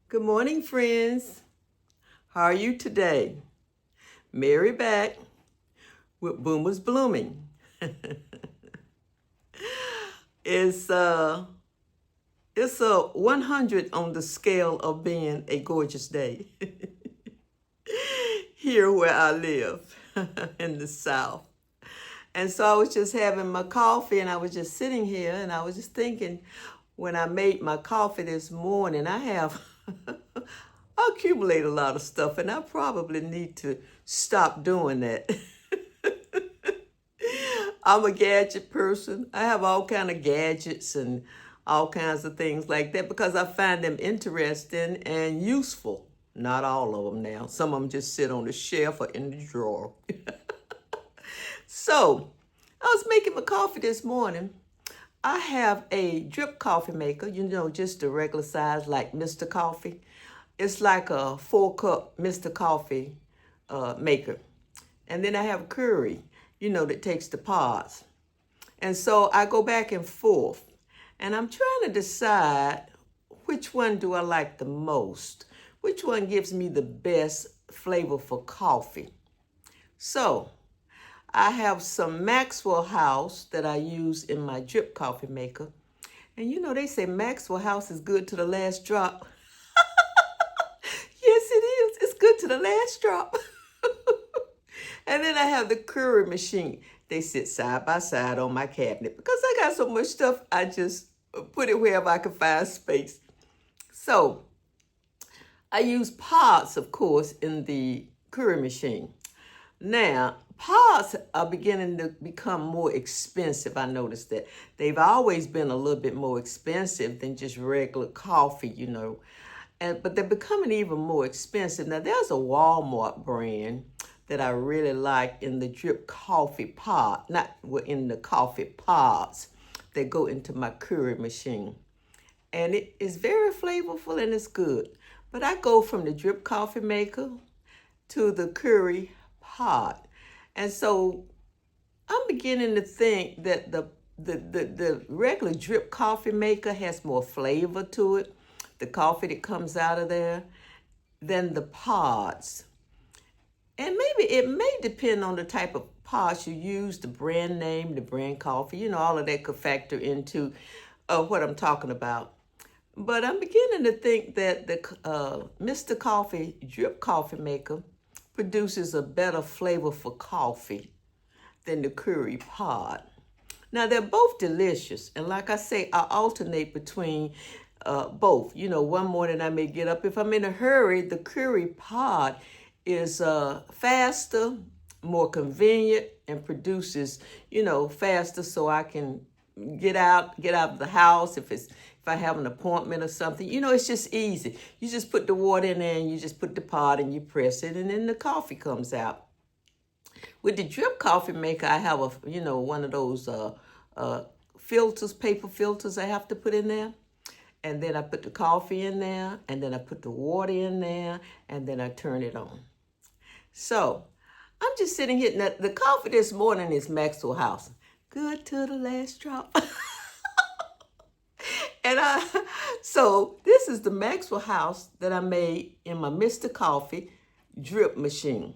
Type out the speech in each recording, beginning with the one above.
Good morning, friends. How are you today? Mary back with Boomers Blooming. It's uh it's a 100 on the scale of being a gorgeous day here where I live in the South. And so I was just having my coffee and I was just sitting here and I was just thinking when I made my coffee this morning, I have I accumulate a lot of stuff and I probably need to stop doing that. I'm a gadget person. I have all kind of gadgets and all kinds of things like that because I find them interesting and useful. Not all of them now. Some of them just sit on the shelf or in the drawer. So, I was making my coffee this morning. I have a drip coffee maker, just the regular size like Mr. Coffee. It's like a 4-cup Mr. Coffee maker. And then I have a Keurig, that takes the pods. And so I go back and forth. And I'm trying to decide which one do I like the most? Which one gives me the best flavorful coffee? So I have some Maxwell House that I use in my drip coffee maker. And they say Maxwell House is good to the last drop. Yes, it is. It's good to the last drop. And then I have the Keurig machine. They sit side by side on my cabinet because I got so much stuff. I just put it wherever I can find space. So I use pods, of course, in the Keurig machine. Now, pods are beginning to become more expensive. I noticed that. They've always been a little bit more expensive than just regular coffee. But they're becoming even more expensive. Now, there's a Walmart brand that I really like in the drip coffee pod, not in the coffee pods that go into my Keurig machine. And it is very flavorful and it's good. But I go from the drip coffee maker to the Keurig pod. And so I'm beginning to think that the regular drip coffee maker has more flavor to it, the coffee that comes out of there, than the pods. And maybe it may depend on the type of pods you use, the brand name, the brand coffee, all of that could factor into what I'm talking about. But I'm beginning to think that the Mr. Coffee drip coffee maker produces a better flavorful coffee than the Keurig pod. Now, they're both delicious. And like I say, I alternate between both. One morning I may get up. If I'm in a hurry, the Keurig pod is faster, more convenient, and produces, faster so I can get out of the house if I have an appointment or something. It's just easy. You just put the water in there and you just put the pod and you press it and then the coffee comes out. With the drip coffee maker, I have one of those filters, paper filters I have to put in there. And then I put the coffee in there, and then I put the water in there, and then I turn it on. So I'm just sitting here. Now, the coffee this morning is Maxwell House. Good to the last drop. So this is the Maxwell House that I made in my Mr. Coffee drip machine.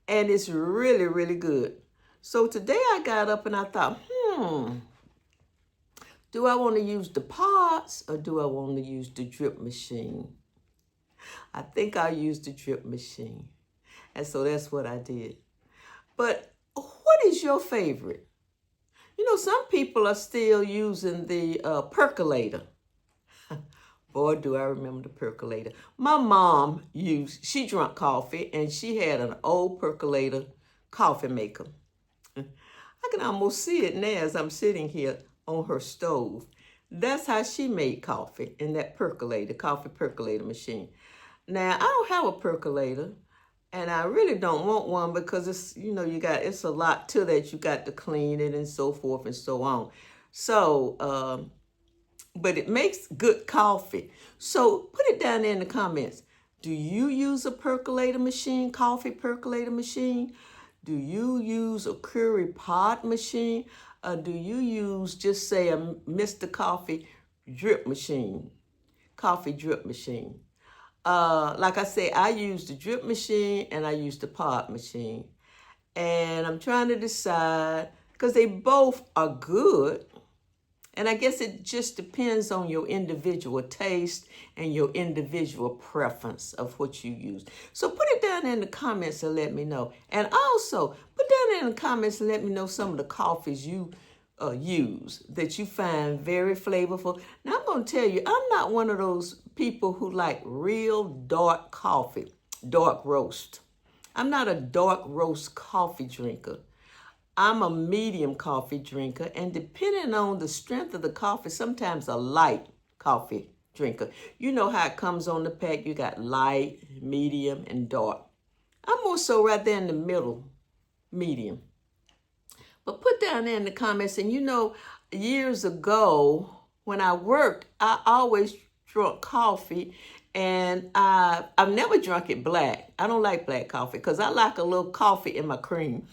And it's really, really good. So today I got up and I thought, do I want to use the pods or do I want to use the drip machine? I think I'll use the drip machine. And so that's what I did. But what is your favorite? Some people are still using the percolator. Boy, do I remember the percolator. My mom she drank coffee and she had an old percolator coffee maker. I can almost see it now as I'm sitting here on her stove. That's how she made coffee in that coffee percolator machine. Now, I don't have a percolator and I really don't want one because it's, it's a lot to that. You got to clean it and so forth and so on. So, but it makes good coffee. So put it down there in the comments. Do you use a percolator machine, coffee percolator machine? Do you use a Keurig pod machine? Or do you use just say a Mr. Coffee drip machine, coffee drip machine? Like I say, I use the drip machine and I use the pod machine. And I'm trying to decide because they both are good. And I guess it just depends on your individual taste and your individual preference of what you use. So put it down in the comments and let me know. And also put down in the comments and let me know some of the coffees you use that you find very flavorful. Now I'm going to tell you, I'm not one of those people who like real dark coffee, dark roast. I'm not a dark roast coffee drinker. I'm a medium coffee drinker, and depending on the strength of the coffee, sometimes a light coffee drinker. You know how it comes on the pack. You got light, medium, and dark. I'm more so right there in the middle, medium. But put down there in the comments, and years ago when I worked, I always drunk coffee, and I've never drunk it black. I don't like black coffee because I like a little coffee in my cream.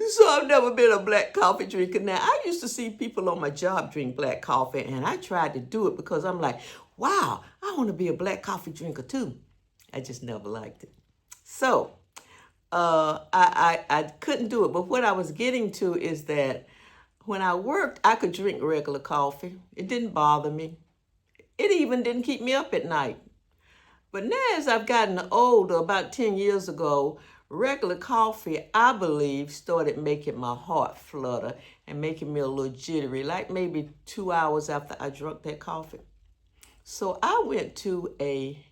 So I've never been a black coffee drinker. Now, I used to see people on my job drink black coffee, and I tried to do it because I'm like, wow, I want to be a black coffee drinker too. I just never liked it. So I couldn't do it. But what I was getting to is that when I worked, I could drink regular coffee. It didn't bother me. It even didn't keep me up at night. But now as I've gotten older, about 10 years ago, regular coffee, I believe, started making my heart flutter and making me a little jittery, like maybe 2 hours after I drank that coffee. So I went to a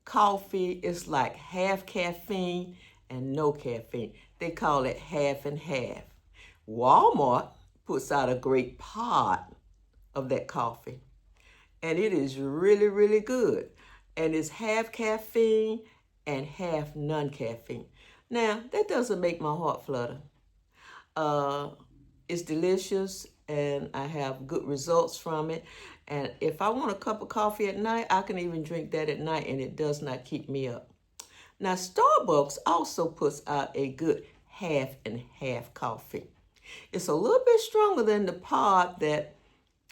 coffee, it's like half caffeine and no caffeine. They call it half and half. Walmart puts out a great pod of that coffee, and it is really, really good. And it's half caffeine and half non-caffeine. Now, that doesn't make my heart flutter. It's delicious, and I have good results from it. And if I want a cup of coffee at night, I can even drink that at night, and it does not keep me up. Now, Starbucks also puts out a good half and half coffee. It's a little bit stronger than the pod that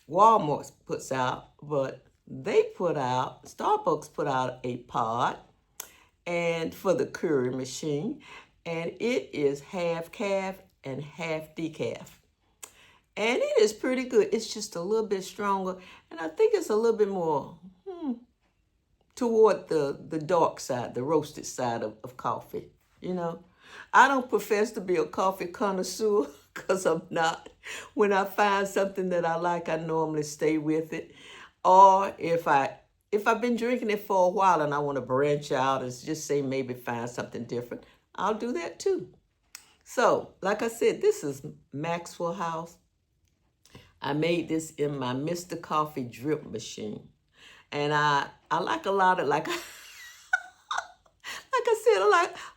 Walmart puts out, but Starbucks put out a pod and for the Keurig machine, and it is half calf and half decaf. And it is pretty good. It's just a little bit stronger, and I think it's a little bit more toward the dark side, the roasted side of coffee. I don't profess to be a coffee connoisseur because I'm not. When I find something that I like, I normally stay with it. Or if I've been drinking it for a while and I want to branch out and just say maybe find something different, I'll do that too. So, like I said, this is Maxwell House. I made this in my Mr. Coffee drip machine. And I like a lot of, like I said,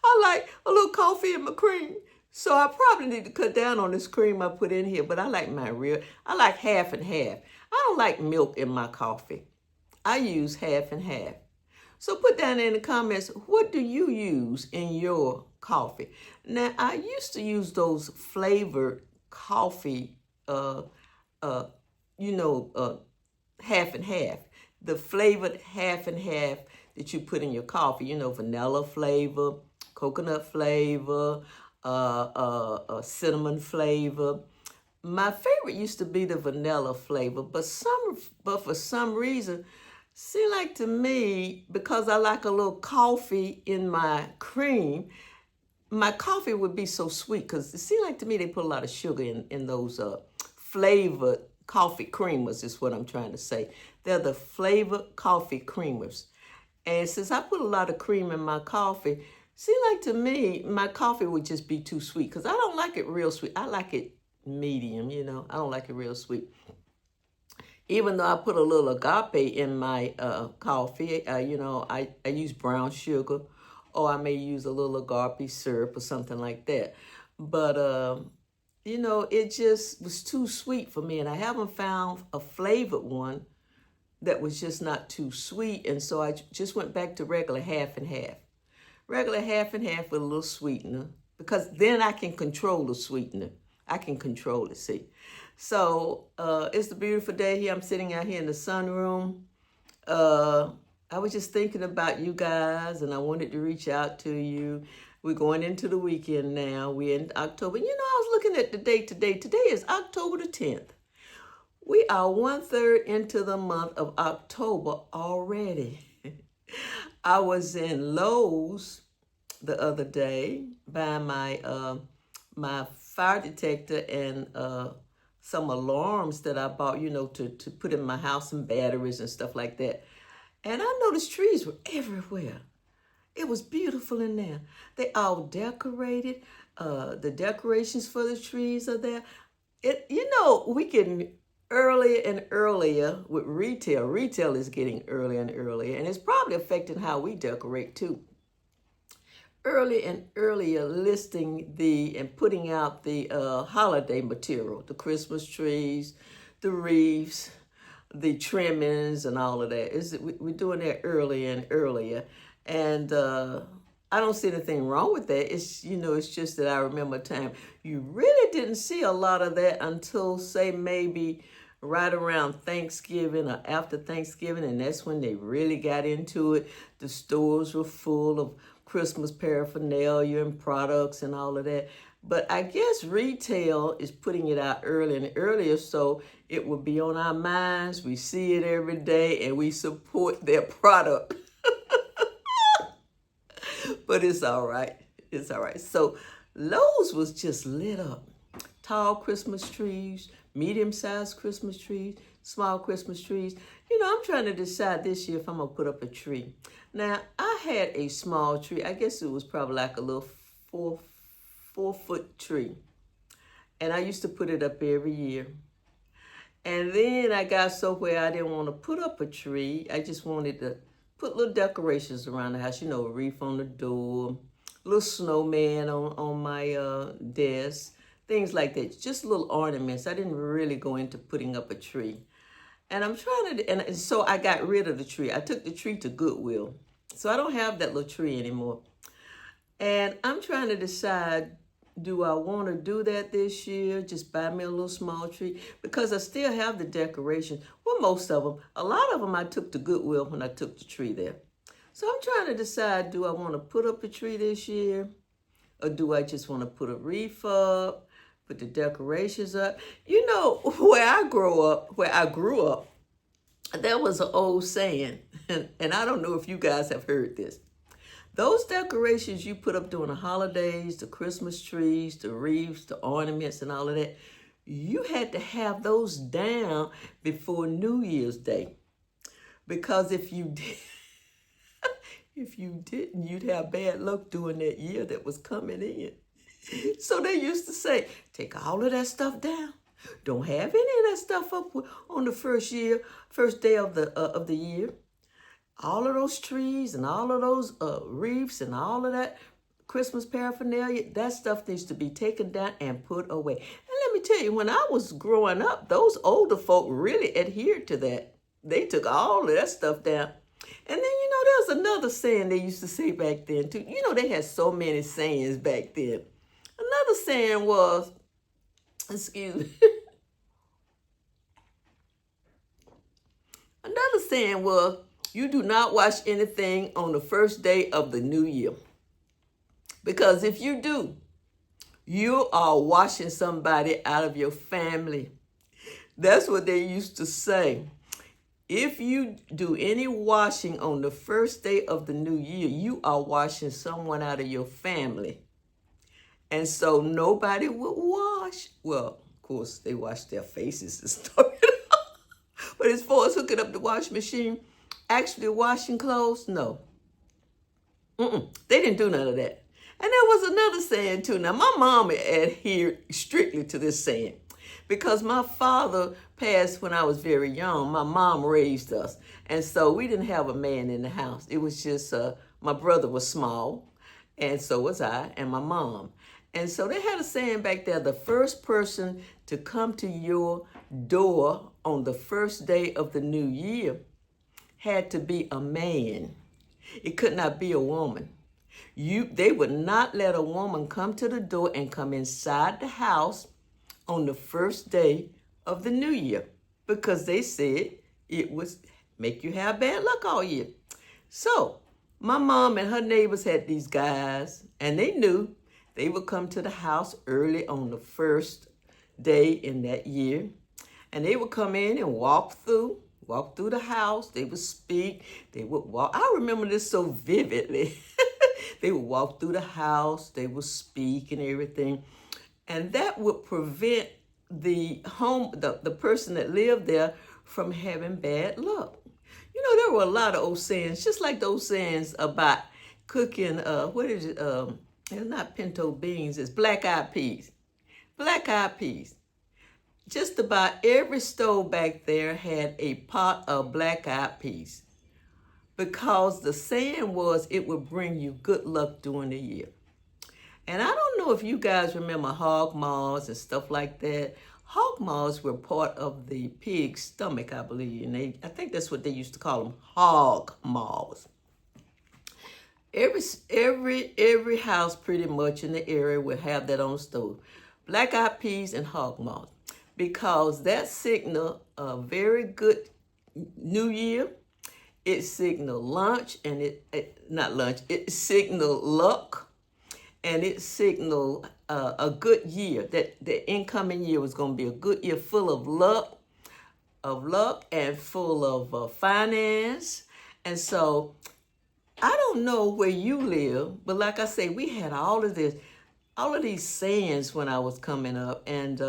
I like a little coffee in my cream. So I probably need to cut down on this cream I put in here, but I like mine real. I like half and half. I don't like milk in my coffee. I use half and half. So put down in the comments, what do you use in your coffee? Now, I used to use those flavored coffee, half and half. The flavored half and half that you put in your coffee, vanilla flavor, coconut flavor, cinnamon flavor. My favorite used to be the vanilla flavor, but for some reason, seemed like to me, because I like a little coffee in my cream, my coffee would be so sweet because it seemed like to me they put a lot of sugar in those flavored coffee creamers is what I'm trying to say. They're the flavored coffee creamers. And since I put a lot of cream in my coffee, seemed like to me my coffee would just be too sweet because I don't like it real sweet. I like it medium, I don't like it real sweet. Even though I put a little agape in my coffee, I use brown sugar, or I may use a little agape syrup or something like that. But, it just was too sweet for me, and I haven't found a flavored one that was just not too sweet, and so I just went back to regular half and half. Regular half and half with a little sweetener, because then I can control the sweetener. I can control it, see. So it's a beautiful day here. I'm sitting out here in the sunroom. Uh, I was just thinking about you guys, and I wanted to reach out to you. We're going into the weekend now. We're in October. You know, I was looking at the date today. Today is October the 10th. We are 1/3 into the month of October already. I was in Lowe's the other day buying my fire detector and some alarms that I bought, to put in my house, and batteries and stuff like that. And I noticed trees were everywhere. It was beautiful in there. They all decorated. The decorations for the trees are there. We getting earlier and earlier with retail. Retail is getting earlier and earlier, and it's probably affecting how we decorate too. Earlier and earlier listing and putting out the holiday material, the Christmas trees, the wreaths, the trimmings, and all of that. We're doing that earlier and earlier, and I don't see anything wrong with that. It's just that I remember a time you really didn't see a lot of that until, say, maybe right around Thanksgiving or after Thanksgiving, and that's when they really got into it. The stores were full of Christmas paraphernalia and products and all of that. But I guess retail is putting it out earlier and earlier, so it will be on our minds. We see it every day, and we support their product. But it's all right. It's all right. So Lowe's was just lit up. Tall Christmas trees, medium-sized Christmas trees, small Christmas trees. I'm trying to decide this year if I'm going to put up a tree. Now, I had a small tree. I guess it was probably like a little four-foot tree. And I used to put it up every year. And then I got so where I didn't want to put up a tree. I just wanted to put little decorations around the house, a wreath on the door, little snowman on my desk, things like that. Just little ornaments. I didn't really go into putting up a tree. And I'm trying to, and so I got rid of the tree. I took the tree to Goodwill. So I don't have that little tree anymore. And I'm trying to decide, do I want to do that this year? Just buy me a little small tree? Because I still have the decoration. Well, most of them. A lot of them I took to Goodwill when I took the tree there. So I'm trying to decide, do I want to put up a tree this year? Or do I just want to put a wreath up, put the decorations up? Where I grew up, there was an old saying, and I don't know if you guys have heard this. Those decorations you put up during the holidays, the Christmas trees, the wreaths, the ornaments, and all of that, you had to have those down before New Year's Day. Because if you didn't, you'd have bad luck during that year that was coming in. So they used to say, take all of that stuff down. Don't have any of that stuff up on the first day of the year. All of those trees and all of those wreaths and all of that Christmas paraphernalia, that stuff needs to be taken down and put away. And let me tell you, when I was growing up, those older folk really adhered to that. They took all of that stuff down. And then, there's another saying they used to say back then, too. They had so many sayings back then. Another saying was, excuse me. Another saying was, you do not wash anything on the first day of the new year. Because if you do, you are washing somebody out of your family. That's what they used to say. If you do any washing on the first day of the new year, you are washing someone out of your family. And so nobody would wash. Well, of course, they wash their faces and stuff. But as far as hooking up the washing machine, actually washing clothes, no. They didn't do none of that. And there was another saying too. Now, my mom adhered strictly to this saying because my father passed when I was very young. My mom raised us. And so we didn't have a man in the house. It was just, my brother was small, and so was I, and my mom. And so they had a saying back there, the first person to come to your door on the first day of the new year had to be a man. It could not be a woman. They would not let a woman come to the door and come inside the house on the first day of the new year because they said it would make you have bad luck all year. So my mom and her neighbors had these guys, and they knew they would come to the house early on the first day in that year. And they would come in and walk through the house. They would speak. They would walk. I remember this so vividly. They would walk through the house. They would speak and everything. And that would prevent the person that lived there from having bad luck. You know, there were a lot of old sayings, just like those sayings about cooking, what is it? It's not pinto beans, it's black-eyed peas. Black-eyed peas. Just about every stove back there had a pot of black-eyed peas because the saying was it would bring you good luck during the year. And I don't know if you guys remember hog maws and stuff like that. Hog maws were part of the pig's stomach, I believe, and I think that's what they used to call them, hog maws. Every house pretty much in the area would have that on the stove. Black-eyed peas and hog maws. Because that signal a very good new year. It signaled lunch and it signaled luck, and it signaled a good year, that the incoming year was going to be a good year full of luck and full of finance. And so I don't know where you live, but like I say, we had all of these sayings when I was coming up, and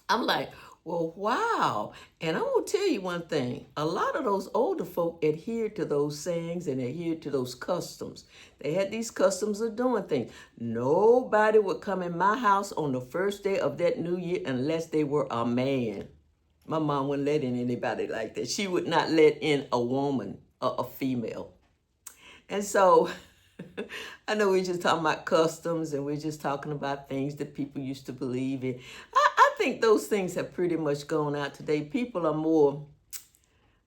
I'm like, well, wow. And I'm going to tell you one thing. A lot of those older folk adhered to those sayings and adhered to those customs. They had these customs of doing things. Nobody would come in my house on the first day of that new year unless they were a man. My mom wouldn't let in anybody like that. She would not let in a woman or a female. And so I know we're just talking about customs and we're just talking about things that people used to believe in. I think those things have pretty much gone out today. People are more,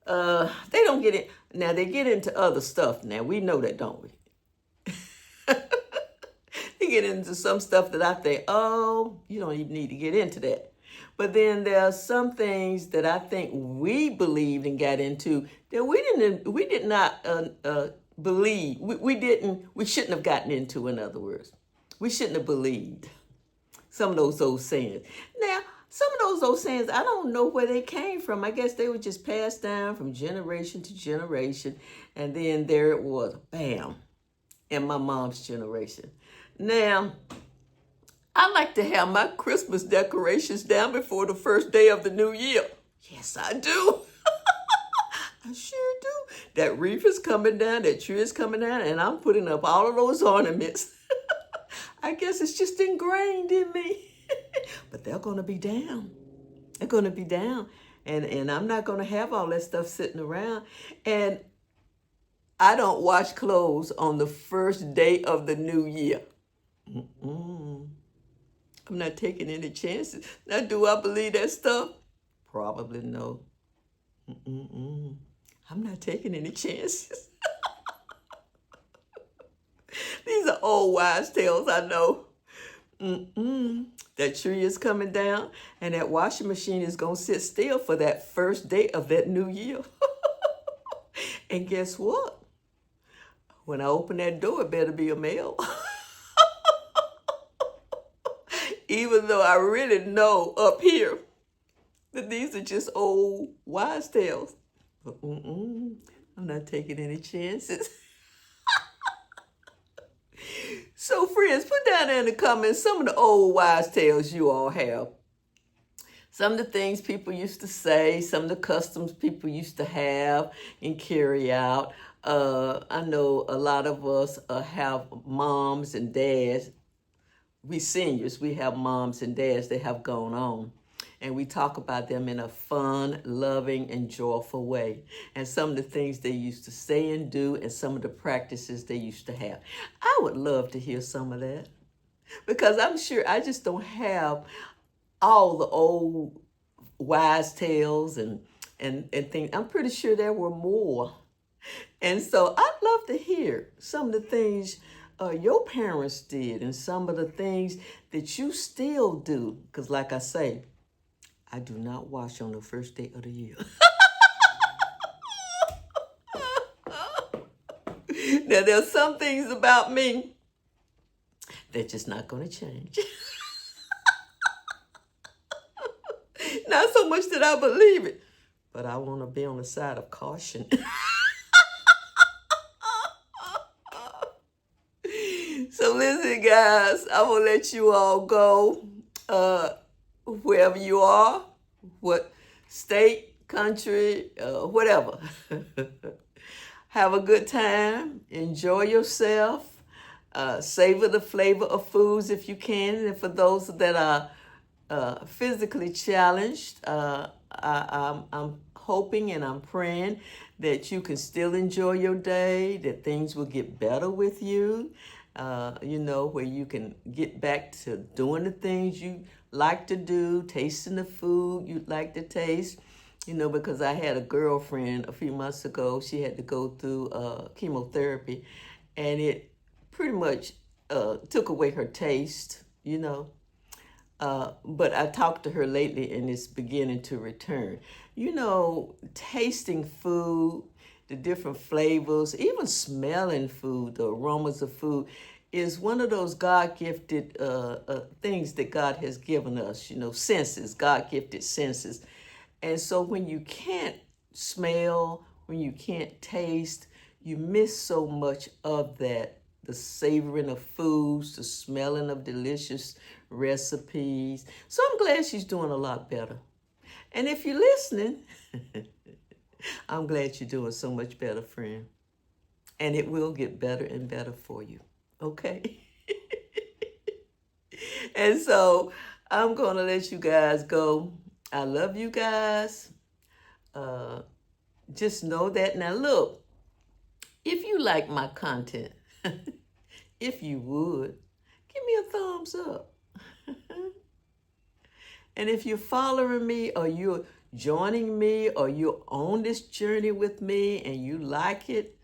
they don't get it. Now they get into other stuff now. We know that, don't we? They get into some stuff that I think, oh, you don't even need to get into that. But then there are some things that I think we believed and got into that we did not believe. We shouldn't have gotten into, in other words. We shouldn't have believed some of those old sayings. Now, some of those old sayings, I don't know where they came from. I guess they were just passed down from generation to generation. And then there it was, bam, in my mom's generation. Now, I like to have my Christmas decorations down before the first day of the new year. Yes, I do. I sure do. That wreath is coming down, that tree is coming down, and I'm putting up all of those ornaments. I guess it's just ingrained in me. But they're going to be down. They're going to be down. And I'm not going to have all that stuff sitting around. And I don't wash clothes on the first day of the new year. I'm not taking any chances. Now, do I believe that stuff? Probably no. I'm not taking any chances. These are old wives' tales, I know. That tree is coming down, and that washing machine is going to sit still for that first day of that new year. And guess what? When I open that door, it better be a male. Even though I really know up here that these are just old wives' tales. But I'm not taking any chances. So friends, put down there in the comments some of the old wives' tales you all have. Some of the things people used to say, some of the customs people used to have and carry out. I know a lot of us have moms and dads. We seniors, we have moms and dads that have gone on. And we talk about them in a fun, loving, and joyful way. And some of the things they used to say and do, and some of the practices they used to have. I would love to hear some of that. Because I'm sure I just don't have all the old wise tales and things. I'm pretty sure there were more. And so I'd love to hear some of the things your parents did and some of the things that you still do. Because like I say, I do not wash on the first day of the year. Now, there's some things about me that's just not going to change. Not so much that I believe it, but I want to be on the side of caution. So listen, guys, I'm going to let you all go wherever you are, what state, country, whatever. Have a good time. Enjoy yourself. Savor the flavor of foods if you can. And for those that are physically challenged, I'm hoping and I'm praying that you can still enjoy your day, that things will get better with you, where you can get back to doing the things you like to do, tasting the food you'd like to taste. Because I had a girlfriend a few months ago, she had to go through chemotherapy, and it pretty much took away her taste. But I talked to her lately and it's beginning to return. Tasting food, the different flavors, even smelling food, the aromas of food, is one of those God-gifted things that God has given us, senses, God-gifted senses. And so when you can't smell, when you can't taste, you miss so much of that. The savoring of foods, the smelling of delicious recipes. So I'm glad she's doing a lot better. And if you're listening, I'm glad you're doing so much better, friend. And it will get better and better for you. Okay? And so I'm going to let you guys go. I love you guys. Just know that. Now, look, if you like my content, if you would, give me a thumbs up. And if you're following me or you're joining me or you're on this journey with me and you like it,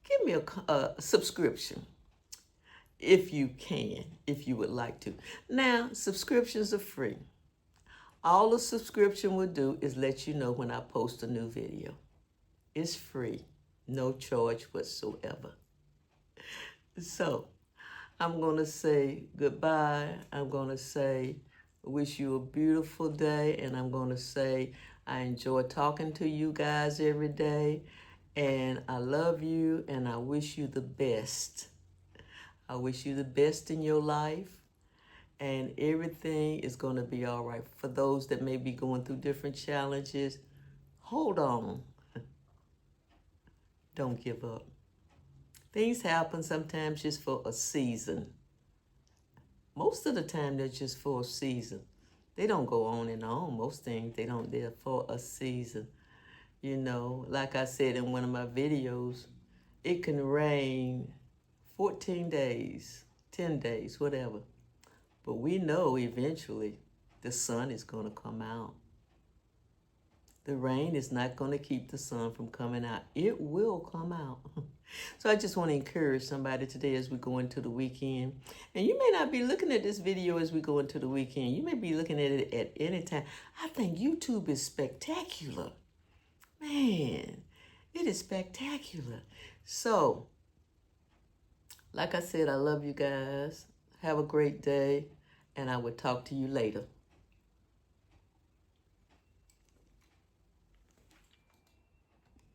give me a subscription if you can, if you would like to. Now, subscriptions are free. All a subscription will do is let you know when I post a new video. It's free, no charge whatsoever. So I'm going to say goodbye. I'm going to say wish you a beautiful day. And I'm going to say I enjoy talking to you guys every day. And I love you and I wish you the best. I wish you the best in your life. And everything is going to be all right. For those that may be going through different challenges, hold on. Don't give up. Things happen sometimes just for a season. Most of the time, they're just for a season. They don't go on and on. Most things, they're for a season. Like I said in one of my videos, it can rain 14 days, 10 days, whatever. But we know eventually the sun is going to come out. The rain is not going to keep the sun from coming out. It will come out. So I just want to encourage somebody today as we go into the weekend. And you may not be looking at this video as we go into the weekend. You may be looking at it at any time. I think YouTube is spectacular. Man, it is spectacular. So, like I said, I love you guys. Have a great day. And I will talk to you later.